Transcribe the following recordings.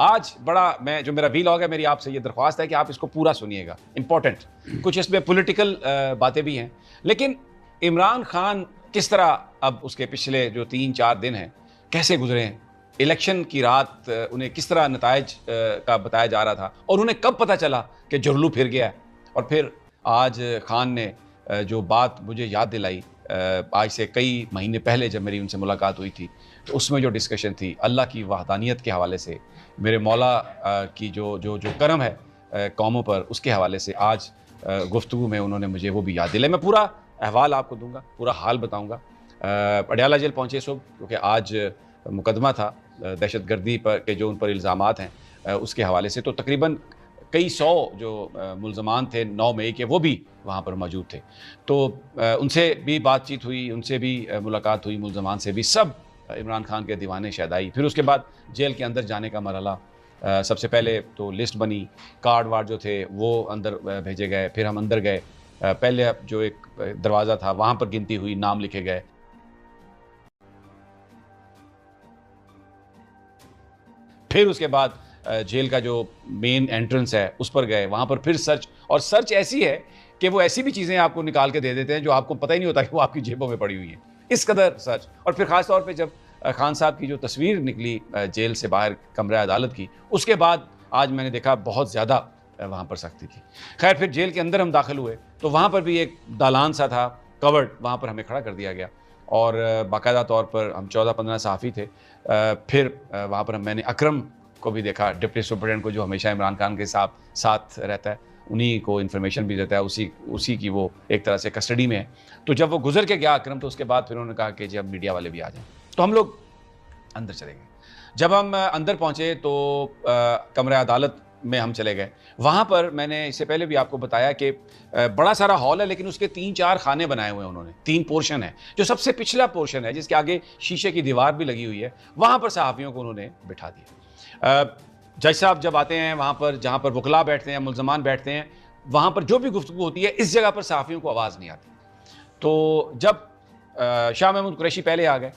आज बड़ा मैं जो मेरा वीलॉग है, मेरी आपसे ये दरख्वास्त है कि आप इसको पूरा सुनिएगा, इंपॉर्टेंट। कुछ इसमें पॉलिटिकल बातें भी हैं, लेकिन इमरान खान किस तरह अब उसके पिछले जो 3-4 दिन हैं कैसे गुजरे हैं, इलेक्शन की रात उन्हें किस तरह नतायज का बताया जा रहा था और उन्हें कब पता चला कि जुर्लू फिर गया है। और फिर आज खान ने जो बात मुझे याद दिलाई आज से कई महीने पहले जब मेरी उनसे मुलाकात हुई थी, तो उसमें जो डिस्कशन थी अल्लाह की वहदानियत के हवाले से, मेरे मौला की जो जो जो करम है कौमों पर, उसके हवाले से आज गुफ्तगू में उन्होंने मुझे वो भी याद दिलाई। मैं पूरा अहवाल आपको दूंगा, पूरा हाल बताऊंगा। अडयाला जेल पहुंचे सुबह, क्योंकि आज मुकदमा था दहशत गर्दी पर के जो उन पर इल्ज़ामात हैं उसके हवाले से। तो तकरीबन कई सौ जो मुल्ज़मान थे 9 मई के, वो भी वहाँ पर मौजूद थे। तो उनसे भी बातचीत हुई, उनसे भी मुलाकात हुई, मुल्ज़मान से भी, सब इमरान खान के दीवाने शहदाई। फिर उसके बाद जेल के अंदर जाने का मरहला, सबसे पहले तो लिस्ट बनी, कार्ड वार्ड जो थे वो अंदर भेजे गए, फिर हम अंदर गए। पहले जो एक दरवाज़ा था वहाँ पर गिनती हुई, नाम लिखे गए। फिर उसके बाद जेल का जो मेन एंट्रेंस है उस पर गए, वहाँ पर फिर सर्च, और सर्च ऐसी है कि वो ऐसी भी चीज़ें आपको निकाल के दे देते हैं जो आपको पता ही नहीं होता कि वो आपकी जेबों में पड़ी हुई हैं, इस कदर सर्च। और फिर ख़ास तौर पे जब खान साहब की जो तस्वीर निकली जेल से बाहर कमरे अदालत की, उसके बाद आज मैंने देखा बहुत ज़्यादा वहाँ पर सख्ती थी। खैर फिर जेल के अंदर हम दाखिल हुए तो वहाँ पर भी एक दालान सा था, कवर्ड, वहाँ पर हमें खड़ा कर दिया गया और बाकायदा तौर पर हम 14-15 सहाफ़ी थे। फिर वहाँ पर मैंने अकरम को भी देखा, डिप्टी सुपरिटेंडेंट को, जो हमेशा इमरान खान के साथ रहता है, उन्हीं को इन्फॉर्मेशन भी देता है, उसी की वो एक तरह से कस्टडी में है। तो जब वो गुजर के गया अकरम, तो उसके बाद फिर उन्होंने कहा कि जी अब मीडिया वाले भी आ जाएं, तो हम लोग अंदर चले गए। जब हम अंदर पहुँचे तो कमरे अदालत में हम चले गए। वहाँ पर मैंने इससे पहले भी आपको बताया कि बड़ा सारा हॉल है, लेकिन उसके 3-4 खाने बनाए हुए हैं उन्होंने, 3 पोर्शन है। जो सबसे पिछला पोर्शन है, जिसके आगे शीशे की दीवार भी लगी हुई है, वहाँ पर सहाफ़ियों को उन्होंने बिठा दिया। जज साहब जब आते हैं वहाँ पर, जहाँ पर वकला बैठते हैं, मुल्ज़मान बैठते हैं, वहाँ पर जो भी गुफ्तगू होती है, इस जगह पर सहाफ़ियों को आवाज़ नहीं आती। तो जब शाह महमूद कुरैशी पहले आ गए,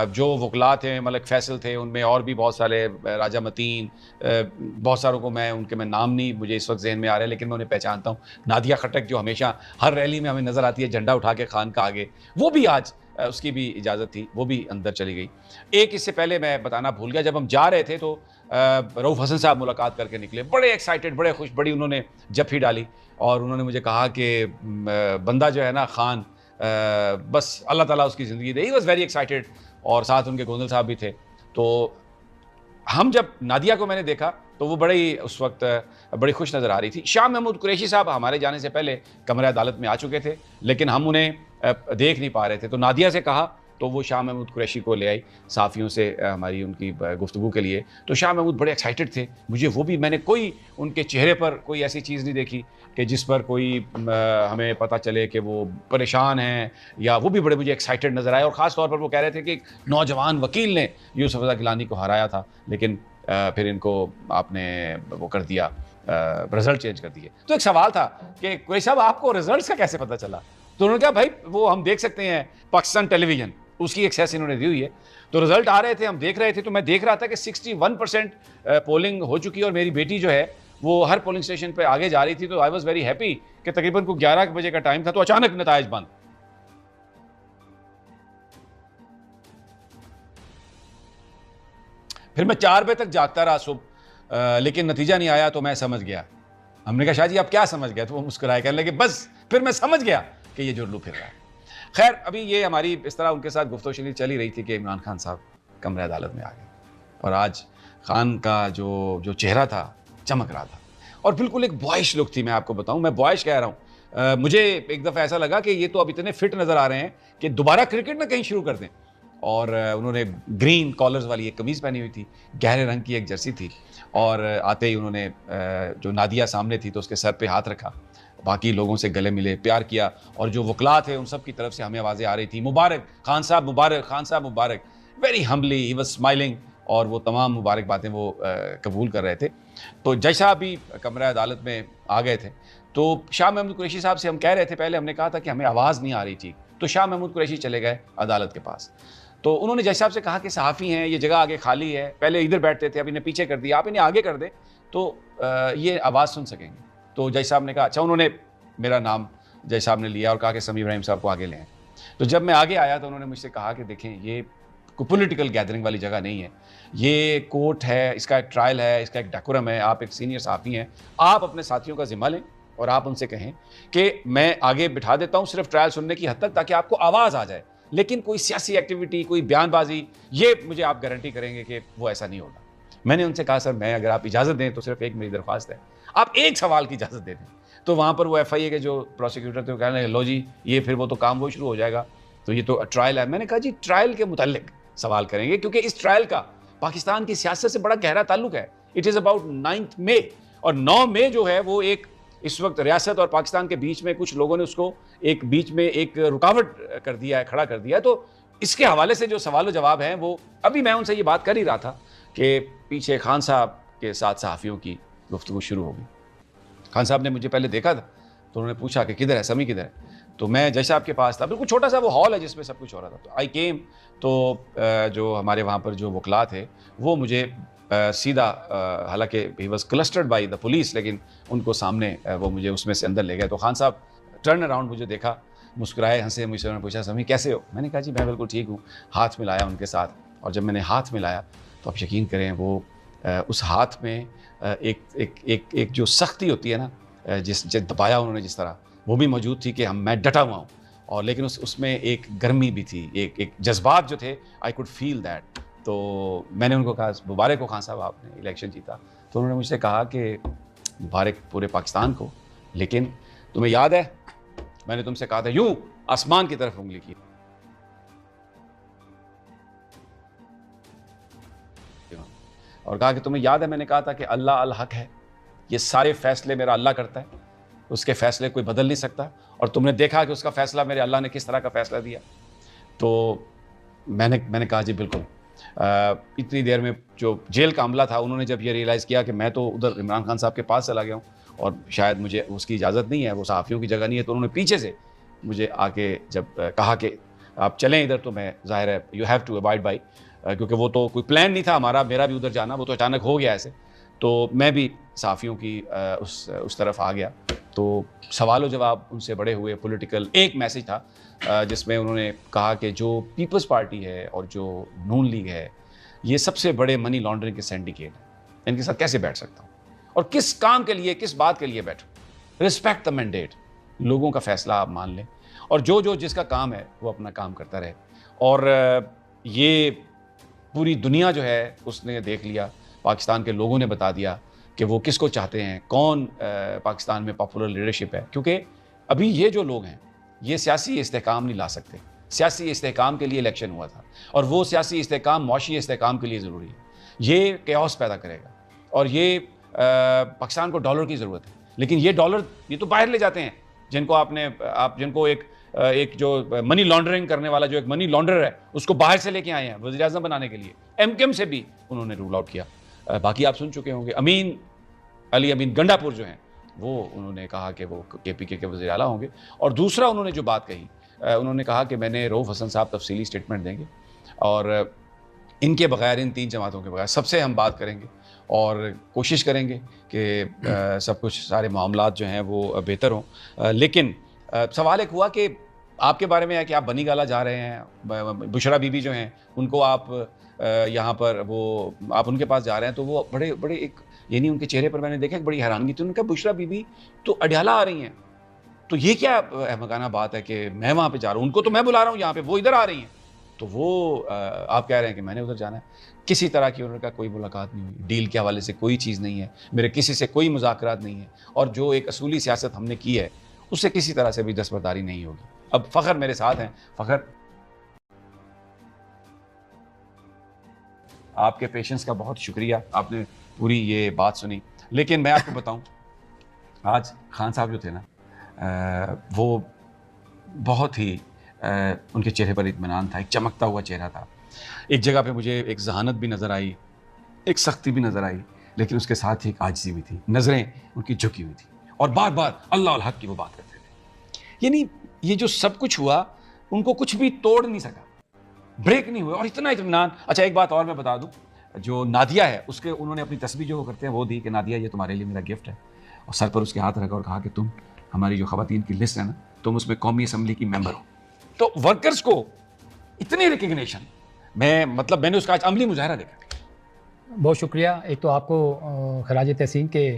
जो वकला थे, मलिक फैसल थे, उनमें और भी बहुत सारे, राजा मतीन, बहुत सारों को उनके नाम नहीं मुझे इस वक्त जहन में आ रहे हैं, लेकिन मैं उन्हें पहचानता हूँ। नादिया खटक जो हमेशा हर रैली में हमें नज़र आती है झंडा उठा के खान का आगे, वो भी आज उसकी भी इजाज़त थी, वो भी अंदर चली गई। एक इससे पहले मैं बताना भूल गया, जब हम जा रहे थे तो रऊफ़ हसन साहब मुलाकात करके निकले, बड़े एक्साइटेड, बड़े खुश, बड़ी उन्होंने जफ़ी डाली और उन्होंने मुझे कहा कि बंदा जो है ना खान, बस अल्लाह ताला उसकी ज़िंदगी दे। ही वॉज़ वेरी एक्साइटेड, और साथ उनके गोंदल साहब भी थे। तो हम जब नादिया को मैंने देखा तो वो बड़े ही उस वक्त बड़ी खुश नज़र आ रही थी। शाह महमूद कुरैशी साहब हमारे जाने से पहले कमरे अदालत में आ चुके थे, लेकिन हम उन्हें देख नहीं पा रहे थे। तो नादिया से कहा तो वो शाह महमूद कुरैशी को ले आई सहाफ़ियों से हमारी उनकी गुफ्तगू के लिए। तो शाह महमूद बड़े एक्साइटेड थे, मुझे वो भी, मैंने कोई उनके चेहरे पर कोई ऐसी चीज़ नहीं देखी कि जिस पर कोई हमें पता चले कि वो परेशान हैं, या वो भी बड़े मुझे एक्साइटेड नज़र आए। और ख़ास तौर पर वो कह रहे थे कि एक नौजवान वकील ने यूसुफ रज़ा गिलानी को हराया था, लेकिन फिर इनको आपने वो कर दिया, रिज़ल्ट चेंज कर दिए। तो एक सवाल था कि कोई साहब आपको रिज़ल्ट का कैसे पता चला? तो उन्होंने कहा भाई वो हम देख सकते हैं पाकिस्तान टेलीविज़न, उसकी एक्सेस इन्होंने दी हुई है। तो रिजल्ट आ रहे थे, हम देख रहे थे, तो मैं देख रहा था कि 61% पोलिंग हो चुकी है और मेरी बेटी जो है वो हर पोलिंग स्टेशन पे आगे जा रही थी। तो आई वाज वेरी हैप्पी कि तकरीबन को 11 बजे का टाइम था तो अचानक नताइज बंद। फिर मैं 4 बजे तक जागता रहा सुबह, लेकिन नतीजा नहीं आया। तो मैं समझ गया। हमने कहा शाह जी आप क्या समझ गए? तो वो मुस्कुराए, कहने लगे बस फिर मैं समझ गया कि ये जुर्लू फिर रहा है। खैर अभी ये हमारी इस तरह उनके साथ गुफ्तगू शनीर चल ही रही थी कि इमरान खान साहब कमरे अदालत में आ गए, और आज खान का जो चेहरा था चमक रहा था, और बिल्कुल एक बॉयश लुक थी। मैं आपको बताऊं, मैं बॉयश कह रहा हूँ, मुझे एक दफ़ा ऐसा लगा कि ये तो अब इतने फिट नज़र आ रहे हैं कि दोबारा क्रिकेट ना कहीं शुरू कर दें। और उन्होंने ग्रीन कॉलर्स वाली एक कमीज़ पहनी हुई थी, गहरे रंग की एक जर्सी थी, और आते ही उन्होंने जो नादिया सामने थी तो उसके सर पे हाथ रखा, बाकी लोगों से गले मिले, प्यार किया, और जो वकला थे उन सब की तरफ से हमें आवाज़ें आ रही थी, मुबारक खान साहब, मुबारक खान साहब, Mubarak. Very humbly he was smiling, और वो तमाम मुबारक बातें वो कबूल कर रहे थे। तो जज साहब भी कमरा अदालत में आ गए थे। तो शाह महमूद कुरैशी साहब से हम कह रहे थे, पहले हमने कहा था कि हमें आवाज़ नहीं आ रही थी, तो शाह महमूद कुरैशी चले गए अदालत के पास। तो उन्होंने जज साहब से कहा कि सहाफ़ी हैं, ये जगह आगे खाली है, पहले इधर बैठते थे, अब इन्हें पीछे कर दिया, आप इन्हें आगे कर दें तो ये आवाज़ सुन सकेंगे। तो जज साहब ने कहा अच्छा, उन्होंने मेरा नाम जज साहब ने लिया और कहा कि समी इब्राहिम साहब को आगे लें। तो जब मैं आगे आया तो उन्होंने मुझसे कहा कि देखें, ये कोई पॉलिटिकल गैदरिंग वाली जगह नहीं है, ये कोर्ट है, इसका एक ट्रायल है, इसका एक डेकोरम है, आप एक सीनियर सहाफ़ी हैं, आप अपने साथियों का ज़िम्मा लें और आप उनसे कहें कि मैं आगे बिठा देता हूँ सिर्फ ट्रायल सुनने की हद तक, ताकि आपको आवाज़ आ जाए, लेकिन कोई सियासी एक्टिविटी, कोई बयानबाजी, ये मुझे आप गारंटी करेंगे कि वो ऐसा नहीं होगा। मैंने उनसे कहा सर, मैं अगर आप इजाज़त दें तो सिर्फ एक मेरी दरख्वास्त है, आप एक सवाल की इजाज़त दे दें। तो वहाँ पर वो FIA के जो प्रोसिक्यूटर थे वो कहने लगे लो जी, ये फिर वो तो काम वो शुरू हो जाएगा, तो ये तो ट्रायल है। मैंने कहा जी, ट्रायल के मुतालिक सवाल करेंगे, क्योंकि इस ट्रायल का पाकिस्तान की सियासत से बड़ा गहरा ताल्लुक है। इट इज़ अबाउट 9 मई, और 9 मई जो है वो एक इस वक्त रियासत और पाकिस्तान के बीच में कुछ लोगों ने उसको एक बीच में एक रुकावट कर दिया है, खड़ा कर दिया है। तो इसके हवाले से जो सवाल जवाब हैं, वो अभी मैं उनसे ये बात कर ही रहा था कि पीछे खान साहब के साथ सहाफ़ियों की गुफ्तगू शुरू हो गई। खान साहब ने मुझे पहले देखा था, तो उन्होंने पूछा कि किधर है समी, किधर है? तो मैं जज साहब के पास था, बिल्कुल छोटा सा वो हॉल है जिसमें सब कुछ हो रहा था। तो आई केम, तो जो हमारे वहाँ पर जो वकला थे वो मुझे सीधा, हालांकि he was clustered by the police, लेकिन उनको सामने वो मुझे उसमें से अंदर ले गए। तो खान साहब टर्न अराउंड मुझे देखा, मुस्कुराए, हंसे, मुझसे उन्होंने पूछा समी कैसे हो? मैंने कहा जी मैं बिल्कुल ठीक हूँ। हाथ मिलाया उनके साथ, और जब मैंने हाथ मिलाया तो आप यकीन करें वो उस हाथ में एक जो सख्ती होती है ना, जिस दबाया उन्होंने जिस तरह, वो भी मौजूद थी कि मैं डटा हुआ हूँ, और लेकिन उसमें एक गर्मी भी थी, एक जज्बात जो थे, आई कुड फील दैट। तो मैंने उनको कहा मुबारक हो खान साहब, आपने इलेक्शन जीता। तो उन्होंने मुझसे कहा कि मुबारक पूरे पाकिस्तान को, लेकिन तुम्हें याद है मैंने तुमसे कहा था, यूं आसमान की तरफ उंगली की, और कहा कि तुम्हें याद है मैंने कहा था कि अल्लाह अल हक है, ये सारे फैसले मेरा अल्लाह करता है, उसके फैसले कोई बदल नहीं सकता, और तुमने देखा कि उसका फैसला मेरे अल्लाह ने किस तरह का फैसला दिया। तो मैंने कहा जी बिल्कुल। इतनी देर में जो जेल का अमला था, उन्होंने जब ये रियलाइज़ किया कि मैं तो उधर इमरान खान साहब के पास चला गया हूँ और शायद मुझे उसकी इजाज़त नहीं है, वो सहाफ़ियों की जगह नहीं है, तो उन्होंने पीछे से मुझे आके जब कहा कि आप चलें इधर, तो मैं ज़ाहिर है you have to abide by, क्योंकि वो तो कोई प्लान नहीं था हमारा, मेरा भी उधर जाना, वो तो अचानक हो गया ऐसे। तो मैं भी सहाफ़ियों की उस तरफ आ गया। तो सवाल जवाब उनसे बड़े हुए, पॉलिटिकल एक मैसेज था जिसमें उन्होंने कहा कि जो पीपल्स पार्टी है और जो नून लीग है, ये सबसे बड़े मनी लॉन्ड्रिंग के सिंडिकेट हैं, इनके साथ कैसे बैठ सकता हूँ और किस काम के लिए, किस बात के लिए बैठूँ? रिस्पेक्ट द मैंडेट, लोगों का फैसला आप मान लें, और जो जिसका काम है वो अपना काम करता रहे। और ये पूरी दुनिया जो है उसने देख लिया, पाकिस्तान के लोगों ने बता दिया कि वो किसको चाहते हैं, कौन पाकिस्तान में पॉपुलर लीडरशिप है। क्योंकि अभी ये जो लोग हैं ये सियासी इस्तेहकाम नहीं ला सकते। सियासी इस्तेहकाम के लिए इलेक्शन हुआ था, और वो सियासी इस्तेहकाम मौशी इस्तेहकाम के लिए ज़रूरी है। ये केओस पैदा करेगा, और ये पाकिस्तान को डॉलर की ज़रूरत है, लेकिन ये डॉलर ये तो बाहर ले जाते हैं, जिनको आप जिनको एक जो मनी लॉन्ड्रिंग करने वाला जो एक मनी लॉन्ड्रर है, उसको बाहर से लेके आए हैं वज़ीर आज़म बनाने के लिए। एमकेएम से भी उन्होंने रूल आउट किया। बाकी आप सुन चुके होंगे, अली अमीन गंडापुर जो हैं, वो उन्होंने कहा कि वो KPK के वज़ीर आला होंगे। और दूसरा उन्होंने जो बात कही, उन्होंने कहा कि मैंने रऊफ़ हसन साहब तफसीली स्टेटमेंट देंगे, और इनके बगैर, इन 3 जमातों के बगैर सबसे हम बात करेंगे, और कोशिश करेंगे कि सब कुछ, सारे मामलात जो हैं वो बेहतर हों। लेकिन सवाल एक हुआ कि आपके बारे में है कि आप बनी गाला जा रहे हैं, बुशरा बीबी जो हैं उनको आप यहाँ पर वो आप उनके पास जा रहे हैं, तो वो बड़े एक, यानी उनके चेहरे पर मैंने देखा बड़ी हैरानगी थी। उन्होंने कहा बुशरा बीबी तो अडयाला आ रही हैं, तो ये क्या अहमकाना बात है कि मैं वहाँ पे जा रहा हूँ, उनको तो मैं बुला रहा हूँ यहाँ पे, वो इधर आ रही हैं, तो वो आप कह रहे हैं कि मैंने उधर जाना है। किसी तरह की उन्होंने कहा कोई मुलाकात नहीं हुई, डील के हवाले से कोई चीज़ नहीं है, मेरे किसी से कोई मुज़ाकरात नहीं है, और जो एक असूली सियासत हमने की है उससे किसी तरह से भी दस्तबरदारी नहीं होगी। अब फ़खर मेरे साथ हैं। फ़खर, आपके पेशेंस का बहुत शुक्रिया, आपने पूरी ये बात सुनी। लेकिन मैं आपको बताऊं, आज खान साहब जो थे ना, वो बहुत ही उनके चेहरे पर इत्मीनान था, एक चमकता हुआ चेहरा था। एक जगह पे मुझे एक जहानत भी नज़र आई, एक सख्ती भी नज़र आई, लेकिन उसके साथ ही एक आजिज़ी भी थी, नज़रें उनकी झुकी हुई थी, और बार बार अल्लाह अल हक की वो बात करते थे। यानी ये जो सब कुछ हुआ, उनको कुछ भी तोड़ नहीं सका, ब्रेक नहीं हुए और इतना इत्मीनान। अच्छा एक बात और मैं बता दूं, जो नादिया है उसके उन्होंने अपनी तस्वीर जो करते हैं वो दी कि नादिया ये तुम्हारे लिए मेरा गिफ्ट है, और सर पर उसके हाथ रखा और कहा कि तुम हमारी जो खवातीन की लिस्ट है ना, तुम उसमें कौमी असम्बली की मेंबर हो। तो वर्कर्स को इतनी रिकग्निशन, मैंने उसका आज अमली मुजाहरा देखा। बहुत शुक्रिया। एक तो आपको खराज तहसीन के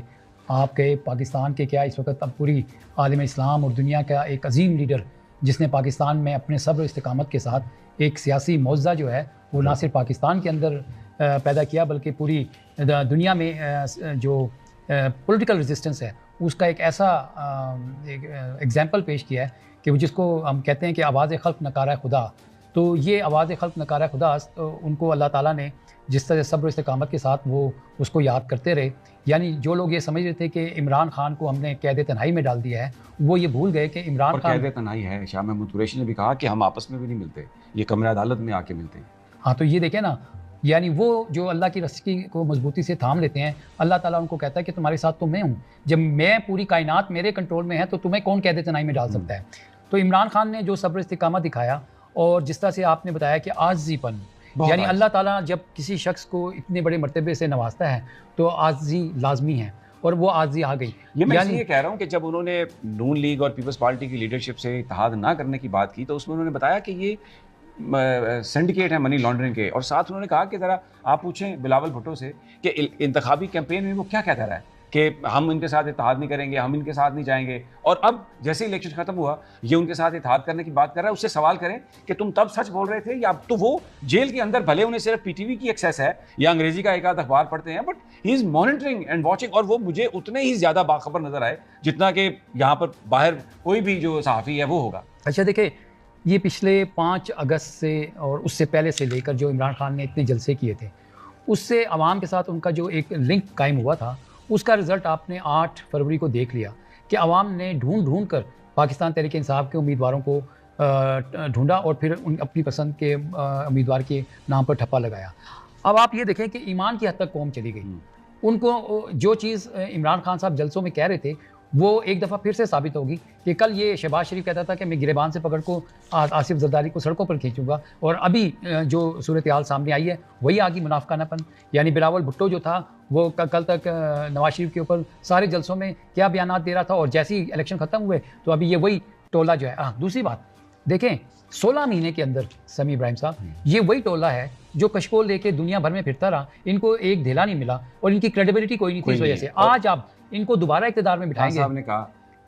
आपके पाकिस्तान के क्या इस वक्त अब पूरी आलम इस्लाम और दुनिया का एक अजीम लीडर जिसने पाकिस्तान में अपने सब्र इस्तिकामत के साथ एक सियासी मौज़ा जो है वो ना सिर्फ पाकिस्तान के अंदर पैदा किया बल्कि पूरी दुनिया में जो पॉलिटिकल रेजिस्टेंस है उसका एक ऐसा एग्जाम्पल पेश किया है कि जिसको हम कहते हैं कि आवाज़ खल्क नकारा खुदा। तो ये आवाज़ खल्क नकारा खुदा उनको अल्लाह ताला ने जिस तरह सब्र इस्तिकामत के साथ वो उसको याद करते रहे, यानी जो लोग ये समझ रहे थे कि इमरान खान को हमने कैद तन्हाई में डाल दिया है, वो ये भूल गए कि इमरान खान कैद तन्हाई है। शाह महमूद कुरैशी ने भी कहा कि हम आपस में भी नहीं मिलते, ये कमरा अदालत में आके मिलते हैं। हाँ, तो ये देखें ना, यानी वो जो अल्लाह की रस्सी को मजबूती से थाम लेते हैं, अल्लाह ताला उनको कहता है कि तुम्हारे साथ तो मैं हूँ, जब मैं पूरी कायनात मेरे कंट्रोल में है तो तुम्हें कौन कैद तन्हाई में डाल सकता है। तो इमरान खान ने जो सब्र इस्तिकामत दिखाया और जिस तरह से आपने बताया कि आज़ीपन, यानी अल्लाह ताला जब किसी शख्स को इतने बड़े मर्तबे से नवाजता है तो आज़ी लाजमी है और वो आज़ी आ गई। ये मैं इसलिए कह रहा हूँ कि जब उन्होंने नून लीग और पीपल्स पार्टी की लीडरशिप से इत्तेहाद ना करने की बात की तो उसमें उन्होंने बताया कि ये सिंडिकेट है मनी लॉन्ड्रिंग के, और साथ उन्होंने कहा कि ज़रा आप पूछें बिलावल भुट्टो से कि इंतखाबी कैंपेन में वो क्या कहता रहा है कि हम इनके साथ इत्तेहाद नहीं करेंगे, हम इनके साथ नहीं जाएंगे, और अब जैसे इलेक्शन खत्म हुआ ये उनके साथ इत्तेहाद करने की बात कर रहा है। उससे सवाल करें कि तुम तब सच बोल रहे थे या अब तो वो जेल के अंदर, भले उन्हें सिर्फ पीटीवी की एक्सेस है या अंग्रेजी का एक आध अखबार पढ़ते हैं, but he is monitoring and watching, और वो मुझे उतने ही ज़्यादा बाखबर नजर आए जितना कि यहाँ पर बाहर कोई भी जो सहाफ़ी है वो होगा। अच्छा देखिए, ये पिछले 5 अगस्त से और उससे पहले से लेकर जो इमरान खान ने इतने जलसे किए थे उससे आवाम के साथ उनका जो एक लिंक कायम हुआ था उसका रिज़ल्ट आपने 8 फरवरी को देख लिया कि आवाम ने ढूंढ कर पाकिस्तान तहरीक इंसाफ के उम्मीदवारों को ढूंढा और फिर अपनी पसंद के उम्मीदवार के नाम पर ठप्पा लगाया। अब आप ये देखें कि ईमान की हद तक कौम चली गई। उनको जो चीज़ इमरान खान साहब जलसों में कह रहे थे वो एक दफ़ा फिर से साबित होगी कि कल ये शहबाज शरीफ कहता था कि मैं गिरेबान से पकड़ को आसिफ जरदारी को सड़कों पर खींचूंगा, और अभी जो सूरत हाल सामने आई है वही आ गई मुनाफिकानापन। यानी बिलावल भुट्टो जो था वो कल तक नवाज शरीफ के ऊपर सारे जलसों में क्या बयानात दे रहा था, और जैसे ही इलेक्शन ख़त्म हुए तो अभी ये वही टोला जो है। दूसरी बात देखें, 16 महीने के अंदर समी इब्राहिम साहब ये वही टोला है जो कशकोल लेके दुनिया भर में फिरता रहा, इनको एक ढेला नहीं मिला और इनकी क्रेडिबिलिटी कोई नहीं थी। इस वजह से आज आप इनको दोबारा इक़्तिदार में बिठाएंगे। साहब ने कहा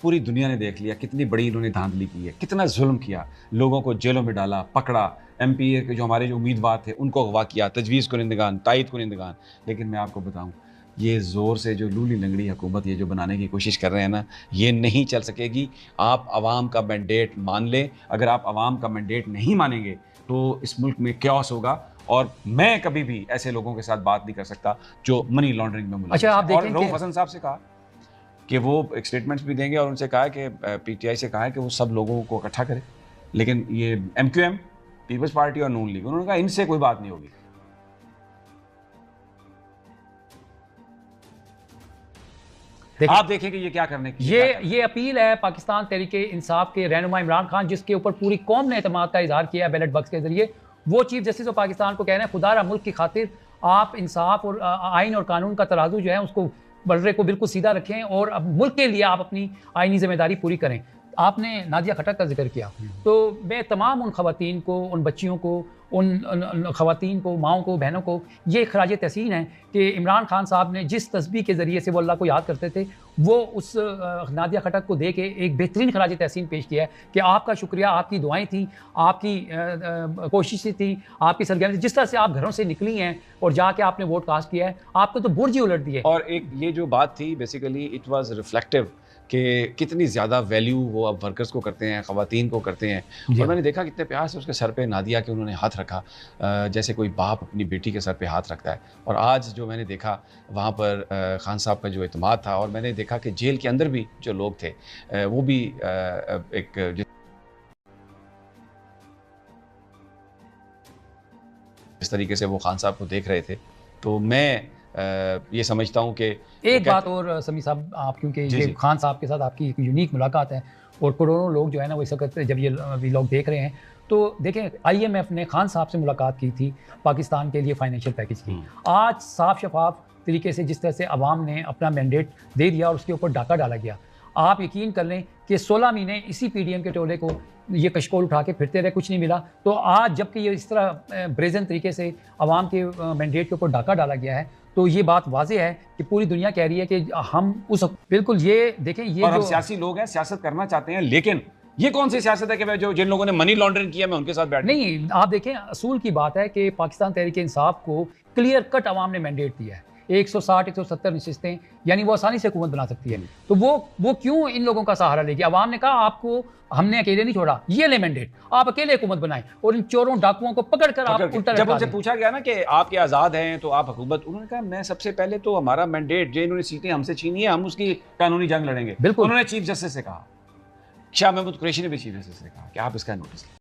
पूरी दुनिया ने देख लिया कितनी बड़ी इन्होंने धांधली की है, कितना जुल्म किया, लोगों को जेलों में डाला, पकड़ा, एमपीए के जो हमारे जो उम्मीदवार थे उनको अगवा किया, तजवीज़ कुनिंदगान, तायद कुनिंदगान। लेकिन मैं आपको बताऊं, ये ज़ोर से जो लूली लंगड़ी हुकूमत ये जो बनाने की कोशिश कर रहे हैं ना, ये नहीं चल सकेगी। आप आवाम का मैंडेट मान लें, अगर आप आवाम का मैंडेट नहीं मानेंगे तो इस मुल्क में क्योस होगा, और मैं कभी भी ऐसे लोगों के साथ बात नहीं कर सकता जो मनी लॉन्ड्रिंग में मुलव्वस। अच्छा, आप देखें और रऊफ हसन साहब से कहा कि वो एक स्टेटमेंट्स भी देंगे, और उनसे कहा कि पीटीआई से कहा है कि वो सब लोगों को इकट्ठा करे, लेकिन ये एमक्यूएम, पीपल्स पार्टी और नून लीग, उन्होंने कहा इनसे कोई बात नहीं होगी। आप देखें कि ये क्या करने की ये अपील है पाकिस्तान तहरीक इंसाफ के रहनुमा इमरान खान, जिसके ऊपर पूरी कौम ने एतमाद का इजहार किया है बैलेट बॉक्स के जरिए। वो चीफ जस्टिस ऑफ पाकिस्तान को कह रहे हैं खुदारा मुल्क की खातिर आप इंसाफ और आइन और कानून का तराजू जो है उसको बल्ले को बिल्कुल सीधा रखें और अब मुल्क के लिए आप अपनी आइनी जिम्मेदारी पूरी करें। आपने नादिया खटक का जिक्र किया, तो मैं तमाम उन खवातीन को, उन बच्चियों को, उन खवातीन को, माओं को, बहनों को ये खराज तहसीन है कि इमरान खान साहब ने जिस तस्बीह के ज़रिए से वो अल्लाह को याद करते थे वो उस नादिया खटक को दे के एक बेहतरीन खराज तहसीन पेश किया है कि आपका शुक्रिया, आपकी दुआएं थी, आपकी कोशिशें थी, आपकी सरगर्मी, जिस तरह से आप घरों से निकली हैं और जाके आपने वोट कास्ट किया है, आपको तो बुर्ज ही उलट दिए। और एक ये जो बात थी बेसिकली इट वाज रिफ्लेक्टिव कि कितनी ज़्यादा वैल्यू वो अब वर्कर्स को करते हैं, ख़वातीन को करते हैं। और मैंने देखा कितने प्यार से उसके सर पे नादिया के उन्होंने हाथ रखा, जैसे कोई बाप अपनी बेटी के सर पे हाथ रखता है। और आज जो मैंने देखा वहाँ पर खान साहब का जो एतमाद था, और मैंने देखा कि जेल के अंदर भी जो लोग थे वो भी एक जिस तरीके से वो खान साहब को देख रहे थे, तो मैं ये समझता हूँ कि एक बात और समी साहब, आप क्योंकि ये खान साहब के साथ आपकी एक यूनिक मुलाकात है और करोड़ों लोग जो है ना वो इस वक्त जब ये लोग देख रहे हैं तो देखें IMF ने खान साहब से मुलाकात की थी पाकिस्तान के लिए फाइनेंशियल पैकेज की। आज साफ शफाफ तरीके से जिस तरह से अवाम ने अपना मैंडेट दे दिया और उसके ऊपर डाका डाला गया, आप यकीन कर लें कि 16 महीने इसी PDM के टोले को ये कशकोल उठा के फिरते रहे, कुछ नहीं मिला। तो आज जबकि ये इस तरह ब्रेजन तरीके से अवाम के मैंडेट के ऊपर डाका डाला गया है, तो ये बात वाज़ेह है कि पूरी दुनिया कह रही है कि हम उस बिल्कुल ये देखें ये और हम जो सियासी लोग हैं, सियासत करना चाहते हैं, लेकिन ये कौन सी सियासत है कि मैं जो जिन लोगों ने मनी लॉन्ड्रिंग किया मैं उनके साथ बैठ नहीं, आप देखें असूल की बात है कि पाकिस्तान तहरीक इंसाफ को क्लियर कट अवाम ने मैंडेट दिया है 160-170 नशिस्तें, यानी वो आसानी से हुकूमत बना सकती है। तो वो क्यों इन लोगों का सहारा लेगी? अवाम ने कहा आपको हमने अकेले नहीं छोड़ा, ये ले मैंडेट, आप अकेले हुकूमत बनाएं और इन चोरों डाकुओं को पकड़कर आप उल्टा जब उनसे पूछा गया ना कि आपके आज़ाद हैं तो आप हुकूमत, उन्होंने कहा मैं सबसे पहले तो हमारा मैंडेट जो इन्होंने सीटें हमसे छीनी है हम उसकी कानूनी जंग लड़ेंगे। बिल्कुल उन्होंने चीफ जस्टिस से कहा, शाह महमूद कुरैशी ने भी चीफ जस्टिस से कहा कि आप इसका नोटिस लें।